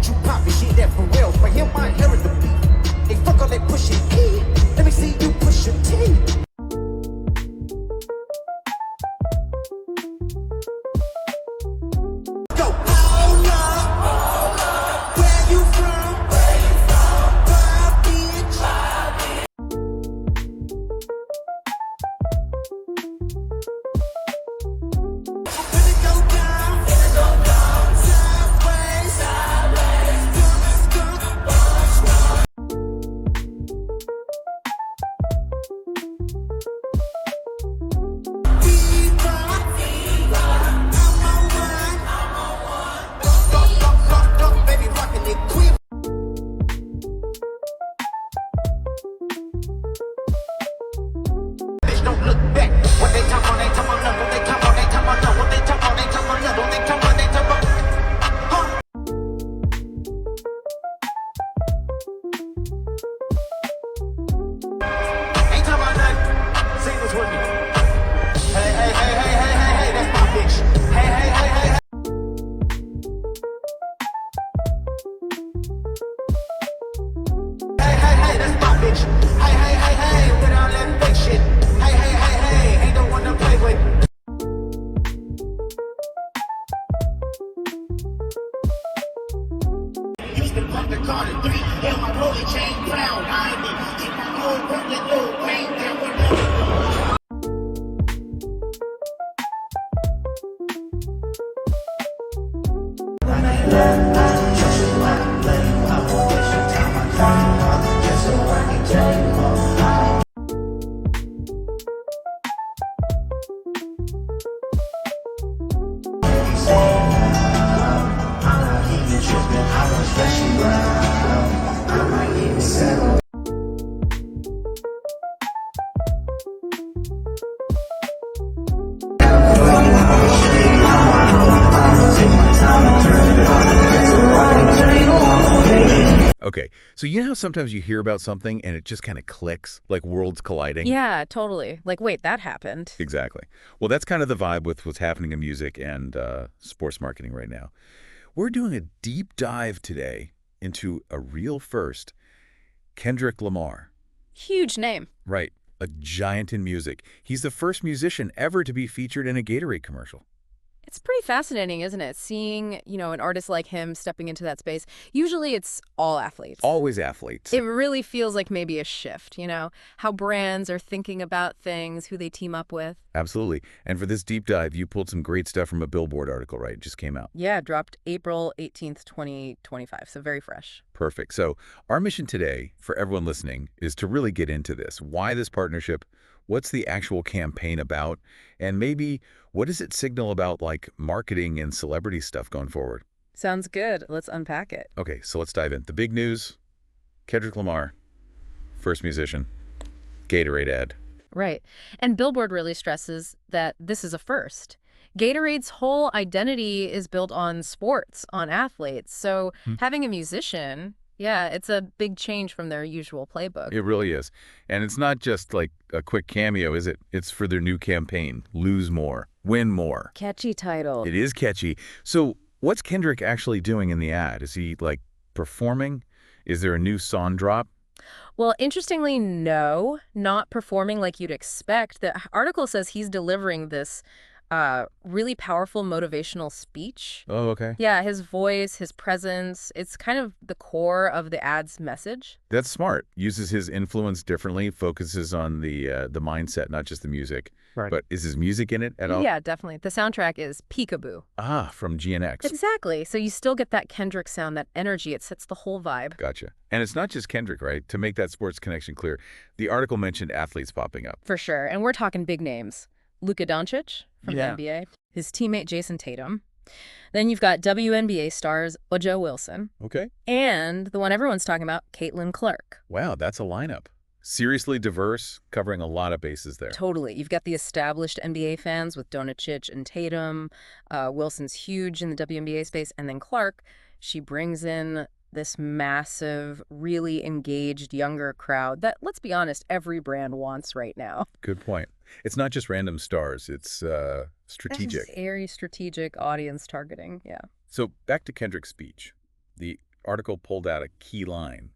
thought you poppin', shit that for real. For him, I inherit the beat. They fuck all that pushing E. Let me see you push your T. Okay, so you know how sometimes you hear about something and it just kind of clicks, like worlds colliding? Yeah, totally. Like, wait, that happened. Exactly. Well, that's kind of the vibe with what's happening in music and sports marketing right now. We're doing a deep dive today into a real first, Kendrick Lamar. Huge name. Right, a giant in music. He's the first musician ever to be featured in a Gatorade commercial. It's pretty fascinating, isn't it? Seeing, an artist like him stepping into that space. Usually it's all athletes. Always athletes. It really feels like maybe a shift, how brands are thinking about things, who they team up with. Absolutely. And for this deep dive, you pulled some great stuff from a Billboard article, right? It just came out. Yeah, dropped April 18th, 2025, so very fresh. Perfect. So our mission today, for everyone listening, is to really get into this. Why this partnership? What's the actual campaign about? And maybe what does it signal about like marketing and celebrity stuff going forward? Sounds good. Let's unpack it. Okay, so let's dive in. The big news, Kendrick Lamar, first musician, Gatorade ad. Right. And Billboard really stresses that this is a first. Gatorade's whole identity is built on sports, on athletes. So having a musician, yeah, it's a big change from their usual playbook. It really is. And it's not just like a quick cameo, is it? It's for their new campaign, Lose More, Win More. Catchy title. It is catchy. So what's Kendrick actually doing in the ad? Is he like performing? Is there a new song drop? Well, interestingly, no, not performing like you'd expect. The article says he's delivering this really powerful motivational speech. Oh, okay. Yeah, his voice, his presence, it's kind of the core of the ad's message. That's smart. Uses his influence differently, focuses on the mindset, not just the music. Right. But is his music in it at all? Yeah, definitely. The soundtrack is Peekaboo. Ah, from GNX. Exactly. So you still get that Kendrick sound, that energy. It sets the whole vibe. Gotcha. And it's not just Kendrick, right? To make that sports connection clear, the article mentioned athletes popping up. For sure. And we're talking big names. Luka Doncic from Yeah. the NBA, his teammate Jason Tatum. Then you've got WNBA stars Ojo Wilson. Okay. And the one everyone's talking about, Caitlin Clark. Wow, that's a lineup. Seriously diverse, covering a lot of bases there. Totally. You've got the established NBA fans with Doncic and Tatum. Wilson's huge in the WNBA space. And then Clark, she brings in this massive, really engaged younger crowd that, let's be honest, every brand wants right now. Good point. It's not just random stars. It's strategic. It's very strategic audience targeting, yeah. So back to Kendrick's speech. The article pulled out a key line,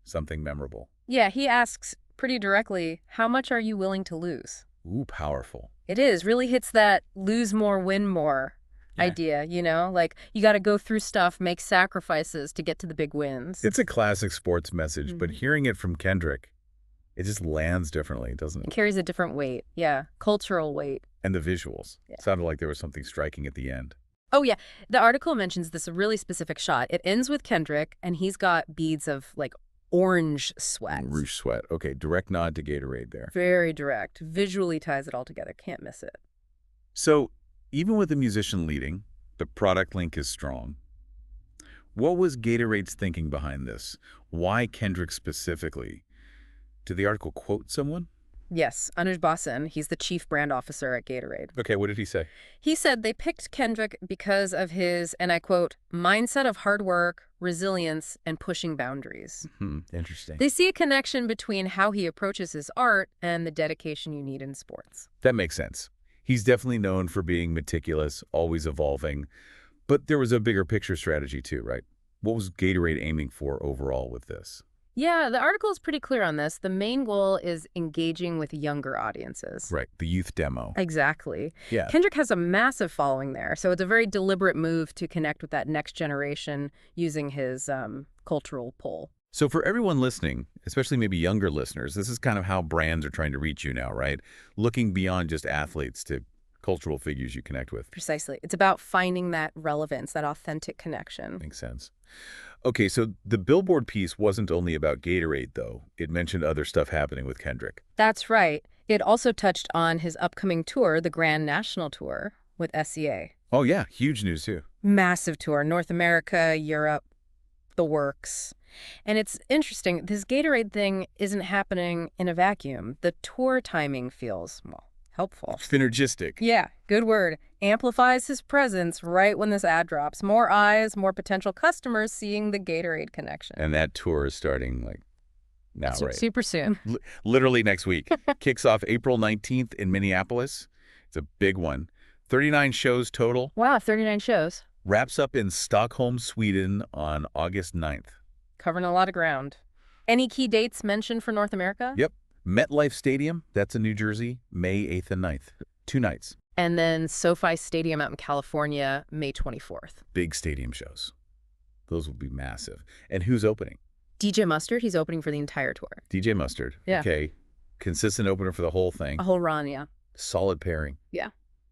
something memorable. Yeah, he asks pretty directly, how much are you willing to lose? Ooh, powerful. It is. Really hits that lose more, win more Yeah. idea, Like, you got to go through stuff, make sacrifices to get to the big wins. It's a classic sports message, but Mhm. hearing it from Kendrick, it just lands differently, doesn't It it? carries a different weight. Yeah, cultural weight. And the visuals. Yeah. Sounded like there was something striking at the end. Oh, yeah. The article mentions this really specific shot. It ends with Kendrick, and he's got beads of, like, orange sweat. Rouge sweat. Okay, direct nod to Gatorade there. Very direct. Visually ties it all together. Can't miss it. So, even with the musician leading, the product link is strong. What was Gatorade's thinking behind this? Why Kendrick specifically? Did the article quote someone? Yes, Anuj Basan, he's the chief brand officer at Gatorade. Okay, what did he say? He said they picked Kendrick because of his, and I quote, mindset of hard work, resilience, and pushing boundaries. Interesting. They see a connection between how he approaches his art and the dedication you need in sports. That makes sense. He's definitely known for being meticulous, always evolving. But there was a bigger picture strategy too, right? What was Gatorade aiming for overall with this? Yeah, the article is pretty clear on this. The main goal is engaging with younger audiences. Right, the youth demo. Exactly. Yeah. Kendrick has a massive following there, so it's a very deliberate move to connect with that next generation using his cultural pull. So for everyone listening, especially maybe younger listeners, this is kind of how brands are trying to reach you now, right? Looking beyond just athletes to cultural figures you connect with. Precisely. It's about finding that relevance, that authentic connection. Makes sense. Okay, so the Billboard piece wasn't only about Gatorade, though. It mentioned other stuff happening with Kendrick. That's right. It also touched on his upcoming tour, the Grand National Tour with SCA. Oh, yeah, huge news, too. Massive tour, North America, Europe, the works. And it's interesting, this Gatorade thing isn't happening in a vacuum. The tour timing feels, well, helpful. Synergistic. Yeah, good word. Amplifies his presence right when this ad drops. More eyes, more potential customers seeing the Gatorade connection. And that tour is starting, like, now, right? Super soon. Literally next week. Kicks off April 19th in Minneapolis. It's a big one. 39 shows total. Wow, 39 shows. Wraps up in Stockholm, Sweden on August 9th. Covering a lot of ground. Any key dates mentioned for North America? Yep. MetLife Stadium, that's in New Jersey, May 8th and 9th. 2 nights. And then SoFi Stadium out in California, May 24th. Big stadium shows. Those will be massive. And who's opening? DJ Mustard, he's opening for the entire tour. DJ Mustard. Yeah. Okay. Consistent opener for the whole thing. A whole run, yeah. Solid pairing. Yeah.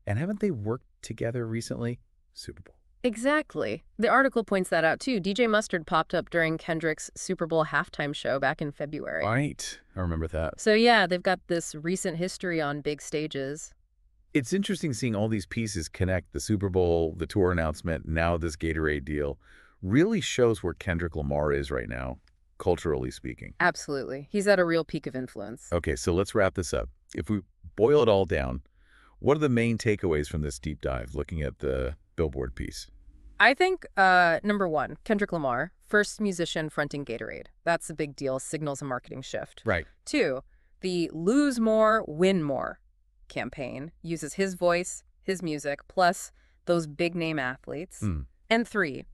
And haven't they worked together recently? Super Bowl. Exactly. The article points that out, too. DJ Mustard popped up during Kendrick's Super Bowl halftime show back in February. Right. I remember that. So, yeah, they've got this recent history on big stages. It's interesting seeing all these pieces connect. The Super Bowl, the tour announcement, now this Gatorade deal. Really shows where Kendrick Lamar is right now, culturally speaking. Absolutely. He's at a real peak of influence. Okay, so let's wrap this up. If we boil it all down, what are the main takeaways from this deep dive, looking at the Billboard piece? I think, number one, Kendrick Lamar, first musician fronting Gatorade. That's a big deal, signals a marketing shift. Right. Two, the lose more, win more campaign uses his voice, his music, plus those big name athletes. And three,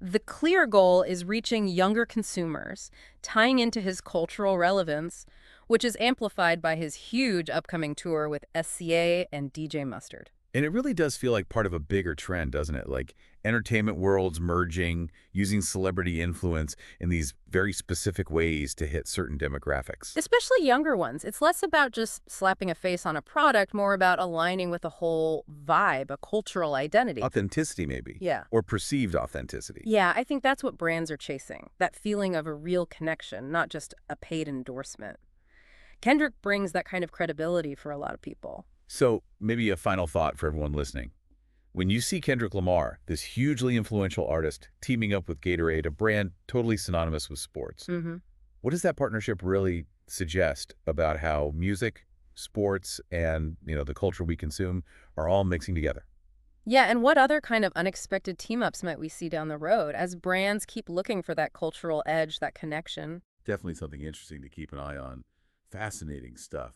the clear goal is reaching younger consumers, tying into his cultural relevance, which is amplified by his huge upcoming tour with SCA and DJ Mustard. And it really does feel like part of a bigger trend, doesn't it? Like entertainment worlds merging, using celebrity influence in these very specific ways to hit certain demographics. Especially younger ones. It's less about just slapping a face on a product, more about aligning with a whole vibe, a cultural identity. Authenticity, maybe. Yeah. Or perceived authenticity. Yeah, I think that's what brands are chasing. That feeling of a real connection, not just a paid endorsement. Kendrick brings that kind of credibility for a lot of people. So maybe a final thought for everyone listening. When you see Kendrick Lamar, this hugely influential artist, teaming up with Gatorade, a brand totally synonymous with sports, what does that partnership really suggest about how music, sports, and the culture we consume are all mixing together? Yeah, and what other kind of unexpected team-ups might we see down the road as brands keep looking for that cultural edge, that connection? Definitely something interesting to keep an eye on. Fascinating stuff.